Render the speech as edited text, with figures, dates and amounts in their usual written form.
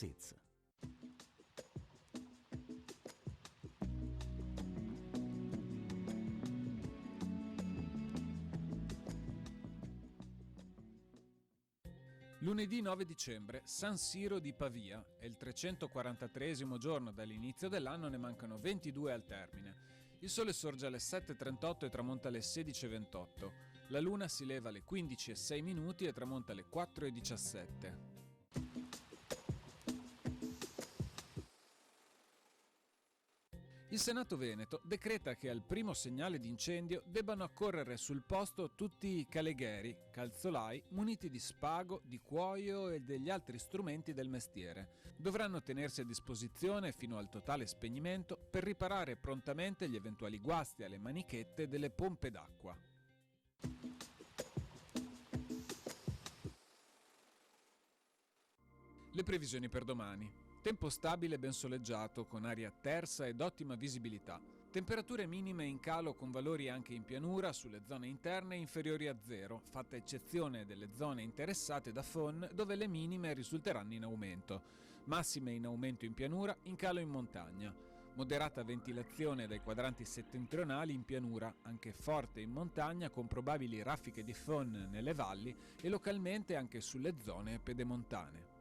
Seeds. Lunedì 9 dicembre, San Siro di Pavia, è il 343esimo giorno dall'inizio dell'anno, ne mancano 22 al termine. Il sole sorge alle 7:38 e tramonta alle 16:28. La luna si leva alle 15:06 e tramonta alle 4:17. Il Senato Veneto decreta che al primo segnale di incendio debbano accorrere sul posto tutti i calegheri, calzolai, muniti di spago, di cuoio e degli altri strumenti del mestiere. Dovranno tenersi a disposizione fino al totale spegnimento per riparare prontamente gli eventuali guasti alle manichette delle pompe d'acqua. Le previsioni per domani. Tempo stabile e ben soleggiato, con aria tersa ed ottima visibilità. Temperature minime in calo con valori anche in pianura, sulle zone interne inferiori a 0, fatta eccezione delle zone interessate da FON, dove le minime risulteranno in aumento. Massime in aumento in pianura, in calo in montagna. Moderata ventilazione dai quadranti settentrionali in pianura, anche forte in montagna con probabili raffiche di FON nelle valli e localmente anche sulle zone pedemontane.